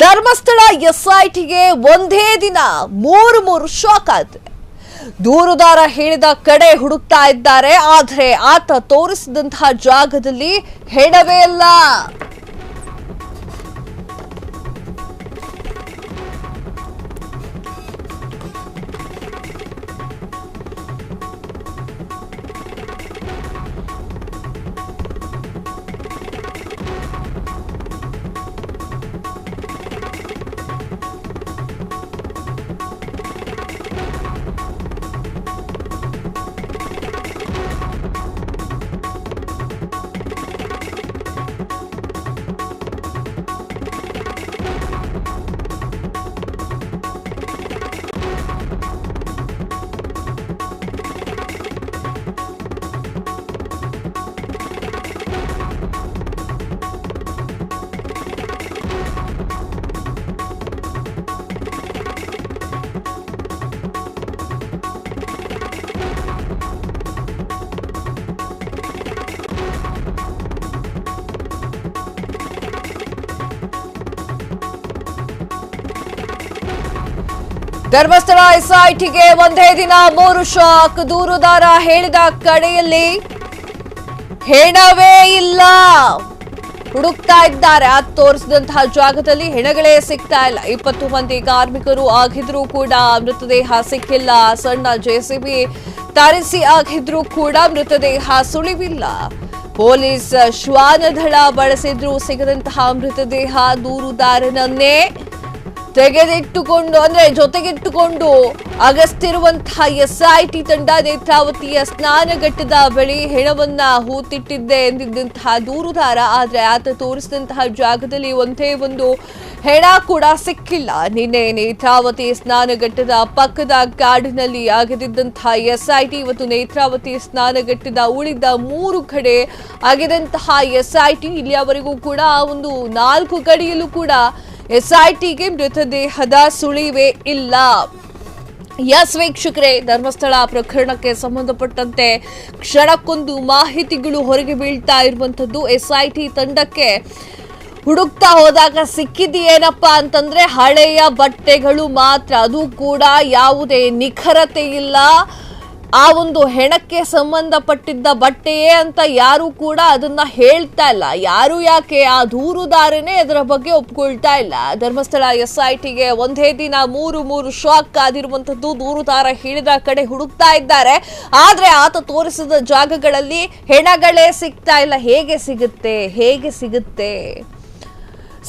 ಧರ್ಮಸ್ಥಳ ಎಸ್ಐಟಿಗೆ ಒಂದೇ ದಿನ ಮೂರು ಶಾಕ್ ಆಗಿದೆ. ದೂರುದಾರ ಹೇಳಿದ ಕಡೆ ಹುಡುಕ್ತಾ ಇದ್ದಾರೆ, ಆದರೆ ಆತ ತೋರಿಸಿದಂತಹ ಜಾಗದಲ್ಲಿ ಹೆಣವೇ ಇಲ್ಲ. ಧರ್ಮಸ್ಥಳ ಎಸ್ಐಟಿಗೆ ಒಂದೇ ದಿನ ಮೂರು ಶಾಕ್. ದೂರುದಾರ ಹೇಳಿದ ಕಡೆಯಲ್ಲಿ ಹೆಣವೇ ಇಲ್ಲ. ಹುಡುಕ್ತಾ ಇದ್ದಾರೆ, ಅದು ತೋರಿಸಿದಂತಹ ಜಾಗದಲ್ಲಿ ಹೆಣಗಳೇ ಸಿಗ್ತಾ ಇಲ್ಲ. 20 ಮಂದಿ ಕಾರ್ಮಿಕರು ಆಗಿದ್ರೂ ಕೂಡ ಮೃತದೇಹ ಸಿಕ್ಕಿಲ್ಲ. ಸಣ್ಣ ಜೆಸಿಬಿ ತರಿಸಿ ಆಗಿದ್ರೂ ಕೂಡ ಮೃತದೇಹ ಸುಳಿವಿಲ್ಲ. ಪೊಲೀಸ್ ಶ್ವಾನದಳ ಬಳಸಿದ್ರೂ ಸಿಗದಂತಹ ಮೃತದೇಹ ದೂರುದಾರನನ್ನೇ ತೆಗೆದಿಟ್ಟುಕೊಂಡು ಜೊತೆಗಿಟ್ಟುಕೊಂಡು ಅಗಸ್ತಿರುವಂತಹ ಎಸ್ಐಟಿ ತಂಡ ನೇತ್ರಾವತಿಯ ಸ್ನಾನಘಟ್ಟದ ಬಳಿ ಹೆಣವನ್ನ ಹೂತಿಟ್ಟಿದ್ದೆ ಎಂದಿದ್ದಂತಹ ದೂರುದಾರ, ಆದ್ರೆ ಆತ ತೋರಿಸಿದಂತಹ ಜಾಗದಲ್ಲಿ ಒಂದೇ ಒಂದು ಹೆಣ ಕೂಡ ಸಿಕ್ಕಿಲ್ಲ. ನಿನ್ನೆ ನೇತ್ರಾವತಿ ಸ್ನಾನಘಟ್ಟದ ಪಕ್ಕದ ಕಾಡಿನಲ್ಲಿ ಆಗಿದ್ದಂತಹ ಎಸ್ಐಟಿ ಇವತ್ತು ನೇತ್ರಾವತಿ ಸ್ನಾನಘಟ್ಟದ ಉಳಿದ 3 ಕಡೆ ಆಗಿದಂತಹ ಎಸ್ಐಟಿ ಇಲ್ಲಿಯವರೆಗೂ ಕೂಡ ಒಂದು 4 ಕಡೆಯಲ್ಲೂ ಕೂಡ ಎಸ್ಐಟಿಗೆ ಮೃತದೇಹದ ಸುಳಿವೇ ಇಲ್ಲ. ಎಸ್ ವೀಕ್ಷಕರೇ, ಧರ್ಮಸ್ಥಳ ಪ್ರಕರಣಕ್ಕೆ ಸಂಬಂಧಪಟ್ಟಂತೆ ಕ್ಷಣಕ್ಕೊಂದು ಮಾಹಿತಿಗಳು ಹೊರಗೆ ಬೀಳ್ತಾ ಇರುವಂತದ್ದು. ಎಸ್ಐಟಿ ತಂಡಕ್ಕೆ ಹುಡುಕ್ತಾ ಹೋದಾಗ ಸಿಕ್ಕಿದೆಯೇನಪ್ಪಾ ಅಂತಂದ್ರೆ ಹಳೆಯ ಬಟ್ಟೆಗಳು ಮಾತ್ರ, ಅದು ಕೂಡ ಯಾವುದೇ ನಿಖರತೆ ಇಲ್ಲ. ಆ ಒಂದು ಹೆಣಕ್ಕೆ ಸಂಬಂಧಪಟ್ಟಿದ್ದ ಬಟ್ಟೆಯೇ ಅಂತ ಯಾರು ಕೂಡ ಅದನ್ನ ಹೇಳ್ತಾ ಇಲ್ಲ. ಯಾರು ಯಾಕೆ ಆ ದೂರುದಾರನೇ ಅದರ ಬಗ್ಗೆ ಒಪ್ಕೊಳ್ತಾ ಇಲ್ಲ. ಧರ್ಮಸ್ಥಳ ಎಸ್ಐಟಿಗೆ ಒಂದೇ ದಿನ ಮೂರು ಶಾಕ್ ಆದಿರುವಂತದ್ದು. ದೂರುದಾರ ಹೇಳಿದ ಕಡೆ ಹುಡುಕ್ತಾ ಇದ್ದಾರೆ, ಆದ್ರೆ ಆತ ತೋರಿಸಿದ ಜಾಗಗಳಲ್ಲಿ ಹೆಣಗಳೇ ಸಿಗ್ತಾ ಇಲ್ಲ. ಹೇಗೆ ಸಿಗುತ್ತೆ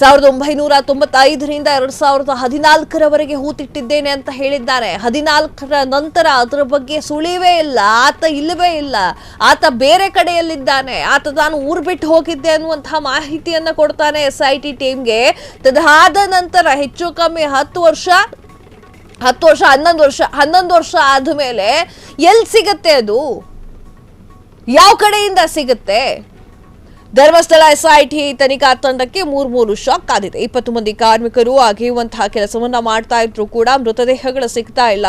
1995ರಿಂದ 2014ರವರೆಗೆ ಹೂತಿಟ್ಟಿದ್ದೇನೆ ಅಂತ ಹೇಳಿದ್ದಾನೆ. 14ರ ನಂತರ ಅದರ ಬಗ್ಗೆ ಸುಳಿವೇ ಇಲ್ಲ. ಆತ ಇಲ್ಲವೇ ಇಲ್ಲ. ಆತ ಬೇರೆ ಕಡೆಯಲ್ಲಿದ್ದಾನೆ. ಆತ ತಾನು ಊರು ಬಿಟ್ಟು ಹೋಗಿದ್ದೆ ಅನ್ನುವಂತಹ ಮಾಹಿತಿಯನ್ನ ಕೊಡ್ತಾನೆ ಎಸ್ಐಟಿ ಟೀಮ್ಗೆ. ತದಾದ ನಂತರ ಹೆಚ್ಚು ಕಮ್ಮಿ 11 ವರ್ಷ ಆದ್ಮೇಲೆ ಎಲ್ಲಿ ಸಿಗತ್ತೆ ಅದು? ಯಾವ ಕಡೆಯಿಂದ ಸಿಗುತ್ತೆ? ಧರ್ಮಸ್ಥಳ ಎಸ್ಐಟಿ ತನಿಖಾ ತಂಡಕ್ಕೆ ಮೂರು ಶಾಕ್ ಆದಿದೆ. 20 ಮಂದಿ ಕಾರ್ಮಿಕರು ಅಗೆಯುವಂತಹ ಕೆಲಸವನ್ನ ಮಾಡ್ತಾ ಇದ್ರು ಕೂಡ ಮೃತದೇಹಗಳು ಸಿಗ್ತಾ ಇಲ್ಲ.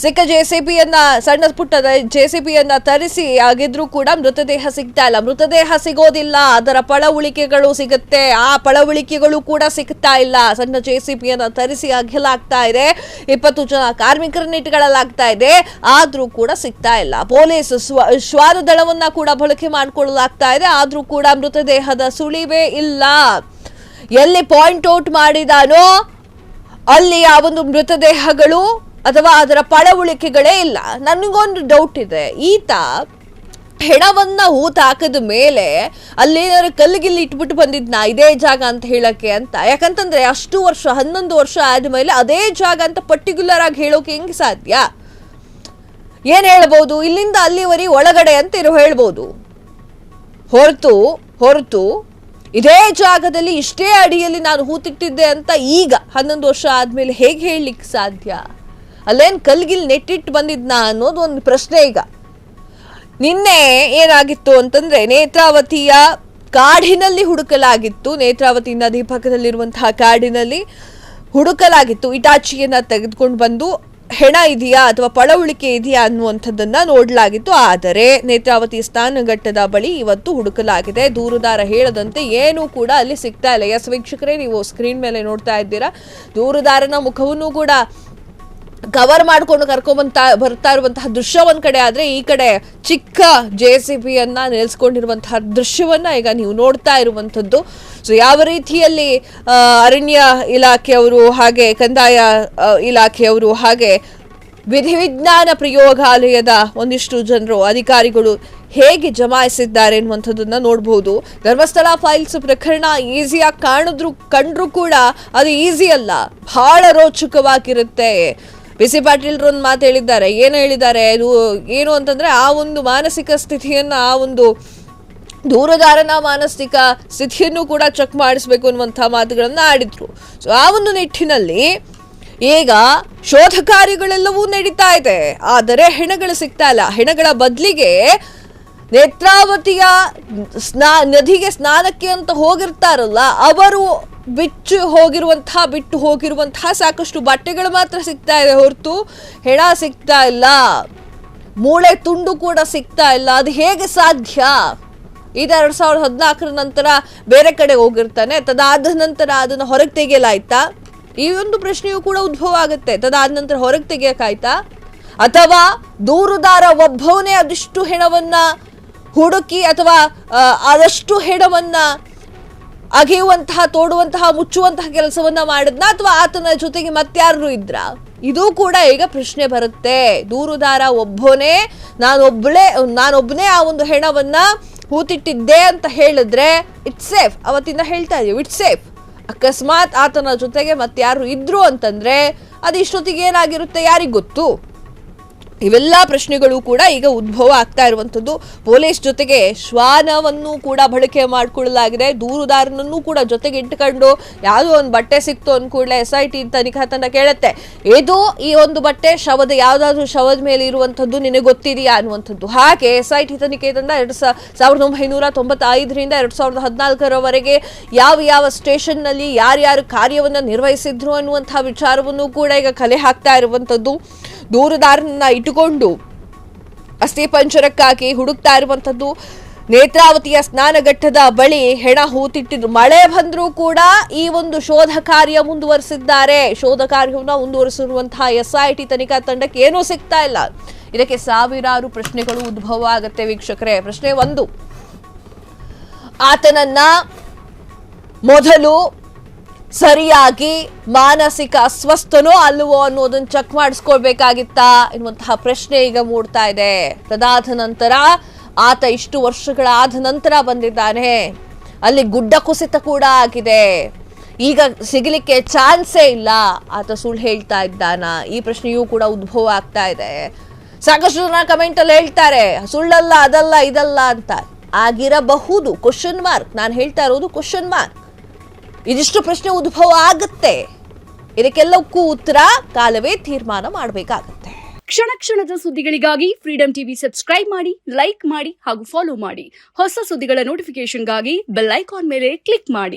ಸಿಕ್ಕ ಜೆಸಿಬಿಯನ್ನ ಸಣ್ಣ ಪುಟ್ಟದ ಜೆಸಿಬಿಯನ್ನ ತರಿಸಿ ಆಗಿದ್ರೂ ಕೂಡ ಮೃತದೇಹ ಸಿಗ್ತಾ ಇಲ್ಲ. ಮೃತದೇಹ ಸಿಗೋದಿಲ್ಲ, ಅದರ ಪಳವಳಿಕೆಗಳು ಸಿಗುತ್ತೆ. ಆ ಪಳವಳಿಕೆಗಳು ಕೂಡ ಸಿಗ್ತಾ ಇಲ್ಲ. ಸಣ್ಣ ಜೆಸಿಬಿಯನ್ನ ತರಿಸಿ ಅಗೆಯಲಾಗ್ತಾ ಇದೆ. 20 ಜನ ಕಾರ್ಮಿಕರನ್ನ ಇಟ್ಕೊಳ್ಳಲಾಗ್ತಾ ಇದೆ, ಆದ್ರೂ ಕೂಡ ಸಿಗ್ತಾ ಇಲ್ಲ. ಪೊಲೀಸ್ ಶ್ವಾನದಳವನ್ನ ಕೂಡ ಬಳಕೆ ಮಾಡಿಕೊಳ್ಳಲಾಗ್ತಾ ಇದೆ, ಆದ್ರೂ ಕೂಡ ಮೃತದೇಹದ ಸುಳಿವೇ ಇಲ್ಲ. ಎಲ್ಲಿ ಪಾಯಿಂಟ್ ಔಟ್ ಮಾಡಿದಾನೋ ಅಲ್ಲಿ ಆ ಒಂದು ಮೃತದೇಹಗಳು ಅಥವಾ ಅದರ ಪಳವಳಿಕೆಗಳೇ ಇಲ್ಲ. ನನಗೊಂದು ಡೌಟ್ ಇದೆ, ಈತ ಹೆಣವನ್ನ ಹೂತಾಕದ ಮೇಲೆ ಅಲ್ಲೇನಾದ್ರು ಕಲ್ಲಿಗಿಲ್ಲಿ ಇಟ್ಬಿಟ್ಟು ಬಂದಿದ್ನ ಇದೇ ಜಾಗ ಅಂತ ಹೇಳಕ್ಕೆ ಅಂತ? ಯಾಕಂತಂದ್ರೆ ಅಷ್ಟು ವರ್ಷ 11 ವರ್ಷ ಆದ್ಮೇಲೆ ಅದೇ ಜಾಗ ಅಂತ ಪರ್ಟಿಕ್ಯುಲರ್ ಆಗಿ ಹೇಳೋಕೆ ಹೆಂಗೆ ಸಾಧ್ಯ? ಏನ್ ಹೇಳ್ಬೋದು? ಇಲ್ಲಿಂದ ಅಲ್ಲಿವರೆಗೆ ಒಳಗಡೆ ಅಂತ ಹೇಳ್ಬೋದು. ಹೊರತು ಇದೇ ಜಾಗದಲ್ಲಿ ಇಷ್ಟೇ ಅಡಿಯಲ್ಲಿ ನಾನು ಹೂತಿಟ್ಟಿದ್ದೆ ಅಂತ ಈಗ 11 ವರ್ಷ ಆದ್ಮೇಲೆ ಹೇಗೆ ಹೇಳಲಿಕ್ಕೆ ಸಾಧ್ಯ? ಅಲ್ಲೇನ್ ಕಲ್ಗಿಲ್ ನೆಟ್ಟಿಟ್ಟು ಬಂದಿದ್ನಾ ಅನ್ನೋದು ಒಂದು ಪ್ರಶ್ನೆ. ಈಗ ನಿನ್ನೆ ಏನಾಗಿತ್ತು ಅಂತಂದ್ರೆ ನೇತ್ರಾವತಿಯ ಕಾಡಿನಲ್ಲಿ ಹುಡುಕಲಾಗಿತ್ತು. ನೇತ್ರಾವತಿ ನದಿ ಪಕ್ಕದಲ್ಲಿರುವಂತಹ ಕಾಡಿನಲ್ಲಿ ಹುಡುಕಲಾಗಿತ್ತು. ಇಟಾಚಿಯನ್ನ ತೆಗೆದುಕೊಂಡು ಬಂದು ಹೆಣ ಇದೆಯಾ ಅಥವಾ ಪಳವಳಿಕೆ ಇದೆಯಾ ಅನ್ನುವಂಥದ್ದನ್ನ ನೋಡಲಾಗಿತ್ತು. ಆದರೆ ನೇತ್ರಾವತಿ ಸ್ನಾನಘಟ್ಟದ ಬಳಿ ಇವತ್ತು ಹುಡುಕಲಾಗಿದೆ. ದೂರುದಾರ ಹೇಳದಂತೆ ಏನೂ ಕೂಡ ಅಲ್ಲಿ ಸಿಗ್ತಾ ಇಲ್ಲ. ಎಸ್ ವೀಕ್ಷಕರೇ, ನೀವು ಸ್ಕ್ರೀನ್ ಮೇಲೆ ನೋಡ್ತಾ ಇದ್ದೀರಾ, ದೂರುದಾರನ ಮುಖವನ್ನು ಕೂಡ ಕವರ್ ಮಾಡ್ಕೊಂಡು ಬರ್ತಾ ಇರುವಂತಹ ದೃಶ್ಯ ಒಂದ್ ಕಡೆ ಆದ್ರೆ, ಈ ಕಡೆ ಚಿಕ್ಕ JCB ನಿಲ್ಸ್ಕೊಂಡಿರುವಂತಹ ದೃಶ್ಯವನ್ನ ಈಗ ನೀವು ನೋಡ್ತಾ ಇರುವಂತದ್ದು. ಸೊ ಯಾವ ರೀತಿಯಲ್ಲಿ ಅರಣ್ಯ ಇಲಾಖೆಯವರು ಹಾಗೆ ಕಂದಾಯ ಇಲಾಖೆಯವರು ಹಾಗೆ ವಿಧಿವಿಜ್ಞಾನ ಪ್ರಯೋಗಾಲಯದ ಒಂದಿಷ್ಟು ಜನರು ಅಧಿಕಾರಿಗಳು ಹೇಗೆ ಜಮಾಯಿಸಿದ್ದಾರೆ ಅನ್ನುವಂಥದ್ದನ್ನ ನೋಡಬಹುದು. ಧರ್ಮಸ್ಥಳ ಫೈಲ್ಸ್ ಪ್ರಕರಣ ಈಸಿಯಾಗಿ ಕಂಡ್ರು ಕೂಡ ಅದು ಈಸಿ ಅಲ್ಲ, ಬಹಳ ರೋಚಕವಾಗಿರುತ್ತೆ. BC ಪಾಟೀಲ್ ಒಂದು ಮಾತು ಹೇಳಿದ್ದಾರೆ. ಏನು ಹೇಳಿದ್ದಾರೆ? ಅದು ಏನು ಅಂತಂದ್ರೆ, ಆ ಒಂದು ಮಾನಸಿಕ ಸ್ಥಿತಿಯನ್ನ, ಆ ಒಂದು ದೂರುದಾರನ ಮಾನಸಿಕ ಸ್ಥಿತಿಯನ್ನು ಕೂಡ ಚೆಕ್ ಮಾಡಿಸ್ಬೇಕು ಅನ್ನುವಂಥ ಮಾತುಗಳನ್ನ ಆಡಿದ್ರು. ಸೊ ಆ ಒಂದು ನಿಟ್ಟಿನಲ್ಲಿ ಈಗ ಶೋಧ ಕಾರ್ಯಗಳೆಲ್ಲವೂ ನಡೀತಾ ಇದೆ. ಆದರೆ ಹೆಣಗಳು ಸಿಗ್ತಾ ಇಲ್ಲ. ಹೆಣಗಳ ಬದಲಿಗೆ ನೇತ್ರಾವತಿಯ ನದಿಗೆ ಸ್ನಾನಕ್ಕೆ ಅಂತ ಹೋಗಿರ್ತಾರಲ್ಲ, ಅವರು ಬಿಟ್ಟು ಹೋಗಿರುವಂತಹ ಸಾಕಷ್ಟು ಬಟ್ಟೆಗಳು ಮಾತ್ರ ಸಿಗ್ತಾ ಇದೆ ಹೊರತು ಹೆಣ ಸಿಗ್ತಾ ಇಲ್ಲ, ಮೂಳೆ ತುಂಡು ಕೂಡ ಸಿಗ್ತಾ ಇಲ್ಲ. ಅದು ಹೇಗೆ ಸಾಧ್ಯ? ಇದು 2014 ನಂತರ ಬೇರೆ ಕಡೆ ಹೋಗಿರ್ತಾನೆ, ತದಾದ ನಂತರ ಅದನ್ನು ಹೊರಗೆ ತೆಗೆಯಲಾಯ್ತಾ? ಈ ಒಂದು ಪ್ರಶ್ನೆಯೂ ಕೂಡ ಉದ್ಭವ ಆಗುತ್ತೆ. ತದಾದ ನಂತರ ಹೊರಗೆ ತೆಗೆಯಕ್ಕಾಯ್ತಾ? ಅಥವಾ ದೂರುದಾರ ಒಬ್ಬವನೇ ಅದಷ್ಟು ಹೆಣವನ್ನ ಹುಡುಕಿ ಅಥವಾ ಅದಷ್ಟು ಹೆಣವನ್ನ ಅಗೆಯುವಂತಹ, ತೋಡುವಂತಹ, ಮುಚ್ಚುವಂತಹ ಕೆಲಸವನ್ನ ಮಾಡಿದ್ನ, ಅಥವಾ ಆತನ ಜೊತೆಗೆ ಮತ್ಯಾರು ಇದ್ರ? ಇದು ಕೂಡ ಈಗ ಪ್ರಶ್ನೆ ಬರುತ್ತೆ. ದೂರುದಾರ ಒಬ್ಬನೇ, ನಾನೊಬ್ಬನೇ ಆ ಒಂದು ಹೆಣವನ್ನ ಹೂತಿಟ್ಟಿದ್ದೆ ಅಂತ ಹೇಳಿದ್ರೆ ಇಟ್ಸ್ ಸೇಫ್. ಅವತ್ತಿಂದ ಹೇಳ್ತಾ ಇದೀವಿ, ಇಟ್ಸ್ ಸೇಫ್. ಅಕಸ್ಮಾತ್ ಆತನ ಜೊತೆಗೆ ಮತ್ಯಾರು ಇದ್ರು ಅಂತಂದ್ರೆ ಅದು ಇಷ್ಟೊತ್ತಿಗೆ ಏನಾಗಿರುತ್ತೆ ಯಾರಿಗ್ ಗೊತ್ತು? ಇವೆಲ್ಲ ಪ್ರಶ್ನೆಗಳು ಕೂಡ ಈಗ ಉದ್ಭವ ಆಗ್ತಾ ಇರುವಂತದ್ದು. ಪೊಲೀಸ್ ಜೊತೆಗೆ ಶ್ವಾನವನ್ನು ಕೂಡ ಬಳಕೆ ಮಾಡಿಕೊಳ್ಳಲಾಗಿದೆ. ದೂರುದಾರನನ್ನು ಕೂಡ ಜೊತೆಗೆ ಇಟ್ಟುಕೊಂಡು ಯಾವುದೋ ಒಂದು ಬಟ್ಟೆ ಸಿಕ್ತು ಅಂದ ಕೂಡಲೇ SIT ತನಿಖಾ ತಂಡ ಕೇಳುತ್ತೆ, ಈ ಒಂದು ಬಟ್ಟೆ ಯಾವ್ದಾದ್ರು ಶವದ ಮೇಲೆ ಇರುವಂತದ್ದು ನಿನಗೆ ಗೊತ್ತಿದೆಯಾ ಅನ್ನುವಂಥದ್ದು. ಹಾಗೆ SIT ತನಿಖೆ ತಂಡ 1995ರಿಂದ 2014ರವರೆಗೆ ಯಾವ ಸ್ಟೇಷನ್ ನಲ್ಲಿ ಯಾರ್ಯಾರು ಕಾರ್ಯವನ್ನ ನಿರ್ವಹಿಸಿದ್ರು ಅನ್ನುವಂತಹ ವಿಚಾರವನ್ನು ಕೂಡ ಈಗ ಕಲೆ ಹಾಕ್ತಾ ಇರುವಂತದ್ದು. ದೂರುದಾರನನ್ನ ಇಟ್ಟುಕೊಂಡು ಅಸ್ಥಿ ಪಂಜರಕ್ಕಾಗಿ ಹುಡುಕ್ತಾ ಇರುವಂತದ್ದು. ನೇತ್ರಾವತಿಯ ಸ್ನಾನಘಟ್ಟದ ಬಳಿ ಹೆಣ ಹೂತಿಟ್ಟಿದ್ರು. ಮಳೆ ಬಂದರೂ ಕೂಡ ಈ ಒಂದು ಶೋಧ ಕಾರ್ಯ ಮುಂದುವರಿಸಿದ್ದಾರೆ. ಶೋಧ ಕಾರ್ಯವನ್ನು ಮುಂದುವರಿಸಿರುವಂತಹ SIT ತನಿಖಾ ತಂಡಕ್ಕೆ ಏನೂ ಸಿಗ್ತಾ ಇಲ್ಲ. ಇದಕ್ಕೆ ಸಾವಿರಾರು ಪ್ರಶ್ನೆಗಳು ಉದ್ಭವ ಆಗುತ್ತೆ ವೀಕ್ಷಕರೇ. ಪ್ರಶ್ನೆ 1, ಆತನನ್ನ ಮೊದಲು ಸರಿಯಾಗಿ ಮಾನಸಿಕ ಅಸ್ವಸ್ಥನೋ ಅಲ್ಲವೋ ಅನ್ನೋದನ್ನ ಚೆಕ್ ಮಾಡಿಸ್ಕೊಳ್ಬೇಕಾಗಿತ್ತಾ ಎನ್ನುವಂತಹ ಪ್ರಶ್ನೆ ಈಗ ಮೂಡ್ತಾ ಇದೆ. ತದಾದ ನಂತರ ಆತ ಇಷ್ಟು ವರ್ಷಗಳಾದ ನಂತರ ಬಂದಿದ್ದಾನೆ. ಅಲ್ಲಿ ಗುಡ್ಡ ಕುಸಿತ ಕೂಡ ಆಗಿದೆ. ಈಗ ಸಿಗಲಿಕ್ಕೆ ಚಾನ್ಸೇ ಇಲ್ಲ. ಆತ ಸುಳ್ಳು ಹೇಳ್ತಾ ಇದ್ದಾನ? ಈ ಪ್ರಶ್ನೆಯೂ ಕೂಡ ಉದ್ಭವ ಆಗ್ತಾ ಇದೆ. ಸಾಕಷ್ಟು ಜನ ಕಮೆಂಟ್ ಅಲ್ಲಿ ಹೇಳ್ತಾರೆ ಸುಳ್ಳಲ್ಲ, ಅದಲ್ಲ, ಇದಲ್ಲ ಅಂತ. ಆಗಿರಬಹುದು, ಕ್ವಶನ್ ಮಾರ್ಕ್. ನಾನು ಹೇಳ್ತಾ ಇರೋದು ಕ್ವಶನ್ ಮಾರ್ಕ್. ಇದಿಷ್ಟು ಪ್ರಶ್ನೆ ಉದ್ಭವ ಆಗುತ್ತೆ. ಇದಕ್ಕೆಲ್ಲಕ್ಕೂ ಉತ್ತರ ಕಾಲವೇ ತೀರ್ಮಾನ ಮಾಡಬೇಕಾಗತ್ತೆ. ಕ್ಷಣದ ಸುದ್ದಿಗಳಿಗಾಗಿ ಫ್ರೀಡಂ ಟಿವಿ ಸಬ್ಸ್ಕ್ರೈಬ್ ಮಾಡಿ, ಲೈಕ್ ಮಾಡಿ ಹಾಗೂ ಫಾಲೋ ಮಾಡಿ. ಹೊಸ ಸುದ್ದಿಗಳ ನೋಟಿಫಿಕೇಶನ್ಗಾಗಿ ಬೆಲ್ ಐಕಾನ್ ಮೇಲೆ ಕ್ಲಿಕ್ ಮಾಡಿ.